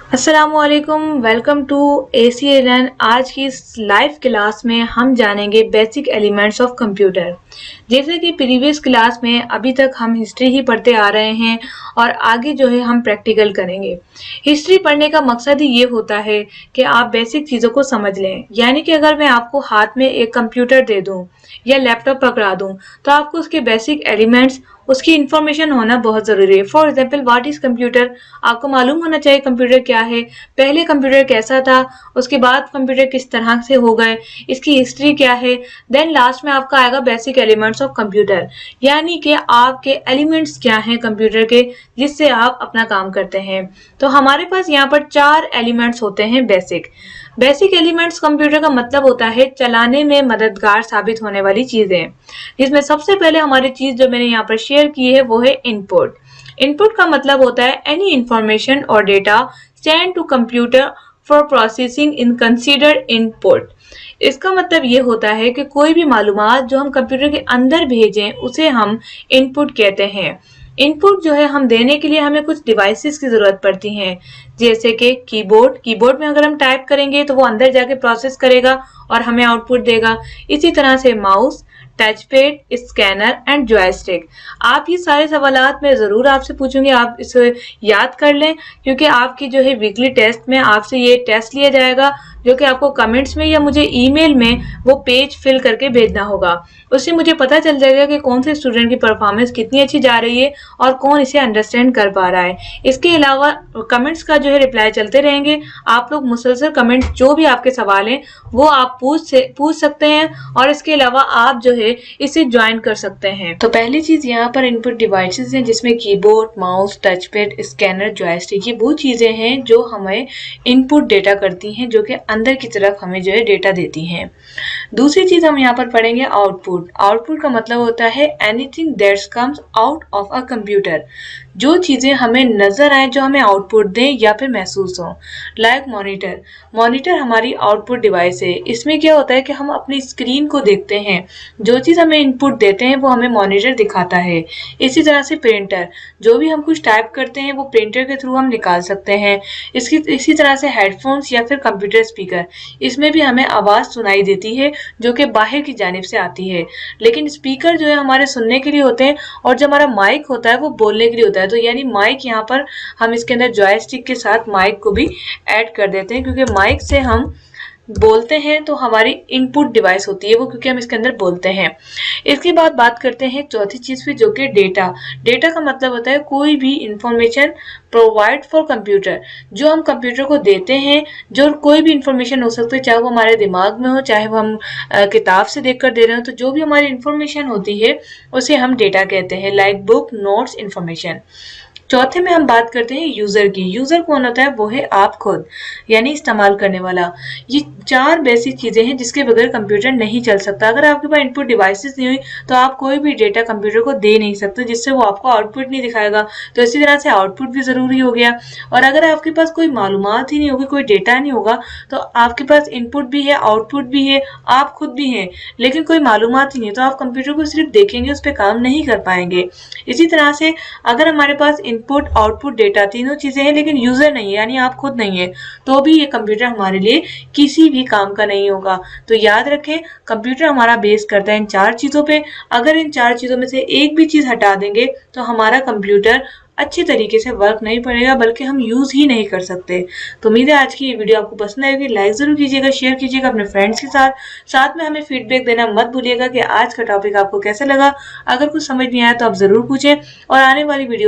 अस्सलामुअलैकुम, welcome to ACLN। आज की इस लाइव क्लास में हम जानेंगे बेसिक एलिमेंट्स ऑफ कंप्यूटर। जैसे कि प्रीवियस क्लास में अभी तक हम हिस्ट्री ही पढ़ते आ रहे हैं और आगे जो है हम प्रैक्टिकल करेंगे। हिस्ट्री पढ़ने का मकसद ही ये होता है कि आप बेसिक चीज़ों को समझ लें। यानी कि अगर मैं आपको हाथ में एक कंप्यूटर दे दूं या लैपटॉप पकड़ा दूं तो आपको उसके बेसिक एलिमेंट्स, उसकी इंफॉर्मेशन होना बहुत जरूरी है। For example, what is computer, आपको मालूम होना चाहिए कंप्यूटर क्या है, पहले कंप्यूटर कैसा था, उसके बाद कंप्यूटर किस तरह से हो गए, इसकी हिस्ट्री क्या है। देन लास्ट में आपका आएगा बेसिक एलिमेंट्स ऑफ कंप्यूटर, यानी कि आपके एलिमेंट्स क्या हैं कंप्यूटर के जिससे आप अपना काम करते हैं। तो हमारे पास यहाँ पर 4 एलिमेंट्स होते हैं बेसिक एलिमेंट्स कंप्यूटर का मतलब होता है चलाने में मददगार साबित होने वाली चीजें, जिसमें सबसे पहले हमारी चीज जो मैंने यहाँ पर शेयर की है वो है इनपुट। इनपुट का मतलब होता है एनी इंफॉर्मेशन और data send to computer for processing in considered input. इसका मतलब ये होता है कि कोई भी मालूमात जो हम कंप्यूटर के अंदर भेजें उसे हम इनपुट कहते हैं। इनपुट जो है हम देने के लिए हमें कुछ डिवाइसेस की जरूरत पड़ती हैं, जैसे कि कीबोर्ड में अगर हम टाइप करेंगे तो वो अंदर जाके प्रोसेस करेगा और हमें आउटपुट देगा। इसी तरह से mouse, touch pad, scanner and joystick. आप ये सारे सवालात मैं जरूर आपसे पूछूंगी, आप इसे याद कर लें, क्योंकि आपकी जो है वीकली टेस्ट में आपसे ये टेस्ट लिया जाएगा जो कि आपको कमेंट्स में या मुझे ईमेल में वो पेज फिल करके भेजना होगा। उससे मुझे पता चल जाएगा कि कौन से स्टूडेंट की परफॉर्मेंस कितनी अच्छी जा रही है और कौन इसे अंडरस्टैंड कर पा रहा है। इसके अलावा कमेंट्स का जो है रिप्लाई चलते रहेंगे। आप लोग मुसलसल कमेंट जो भी आपके सवाल हैं वो आप पूछ सकते हैं और इसके अलावा आप जो है इसे ज्वाइन कर सकते हैं। तो पहली चीज यहाँ पर इनपुट डिवाइसेस हैं, जिसमें keyboard, mouse, touch pad, scanner, joystick, ये वो चीजें हैं जो हमें इनपुट डेटा करती हैं, जो कि अंदर की तरफ हमें जो है डेटा देती हैं। दूसरी चीज हम यहाँ पर पढ़ेंगे आउटपुट। आउटपुट का मतलब होता है anything that comes out of a computer, जो चीजें हमें नजर आए, जो हमें आउटपुट दें या फिर महसूस हो। लाइक मॉनिटर हमारी आउटपुट डिवाइस है। इसमें क्या होता है कि हम अपनी स्क्रीन को देखते हैं, जो चीज हमें इनपुट देते हैं वो हमें मॉनिटर दिखाता है। इसी तरह से प्रिंटर, जो भी हम कुछ टाइप करते हैं वो प्रिंटर के थ्रू हम निकाल सकते हैं। इसी तरह से हेडफोन्स या फिर कंप्यूटर स्पीकर, इसमें भी हमें आवाज सुनाई देती है जो कि बाहर की जानिब से आती है। लेकिन स्पीकर जो है हमारे सुनने के लिए होते हैं और जो हमारा माइक होता है वो बोलने के लिए होता है। तो यानी माइक, यहाँ पर हम इसके अंदर जॉयस्टिक के साथ माइक को भी ऐड कर देते हैं, क्योंकि माइक से हम बोलते हैं तो हमारी इनपुट डिवाइस होती है वो, क्योंकि हम इसके अंदर बोलते हैं। इसके बाद बात करते हैं चौथी चीज पे, जो कि डेटा का मतलब होता है कोई भी इंफॉर्मेशन प्रोवाइड फॉर कंप्यूटर, जो हम कंप्यूटर को देते हैं। जो कोई भी इंफॉर्मेशन हो सकती है, चाहे वो हमारे दिमाग में हो, चाहे वो हम किताब से देखकर दे रहे हो। तो जो भी हमारी इंफॉर्मेशन होती है उसे हम डेटा कहते हैं, लाइक बुक, नोट्स, इंफॉर्मेशन। चौथे में हम बात करते हैं यूजर की। यूजर कौन होता है? वो है आप खुद, यानी इस्तेमाल करने वाला। ये 4 बेसिक चीजें हैं जिसके बगैर कंप्यूटर नहीं चल सकता। अगर आपके पास इनपुट डिवाइसेस नहीं हुई तो आप कोई भी डेटा कंप्यूटर को दे नहीं सकते, जिससे वो आपको आउटपुट नहीं दिखाएगा। तो इसी तरह से आउटपुट भी जरूरी हो गया। और अगर आपके पास कोई मालूमात ही नहीं होगी, कोई डेटा नहीं होगा, तो आपके पास इनपुट भी है, आउटपुट भी है, आप खुद भी हैं, लेकिन कोई मालूमात ही नहीं है, तो आप कंप्यूटर को सिर्फ देखेंगे, उस पर काम नहीं कर पाएंगे। इसी तरह से अगर हमारे पास इनपुट, आउटपुट, डेटा तीनों चीजें हैं लेकिन यूजर नहीं है, यानी आप खुद नहीं है, तो भी ये कंप्यूटर हमारे लिए किसी भी काम का नहीं होगा। तो याद रखें, कंप्यूटर हमारा बेस करता है इन 4 चीजों पे। अगर इन 4 चीजों में से एक भी चीज हटा देंगे तो हमारा कंप्यूटर अच्छे तरीके से वर्क नहीं पड़ेगा, बल्कि हम यूज ही नहीं कर सकते। तो उम्मीद है आज की ये वीडियो आपको पसंद आएगी। लाइक जरूर कीजिएगा, शेयर कीजिएगा अपने फ्रेंड्स के साथ में हमें फीडबैक देना मत भूलिएगा कि आज का टॉपिक आपको कैसा लगा। अगर कुछ समझ नहीं आया तो आप जरूर पूछें और आने वाली वीडियो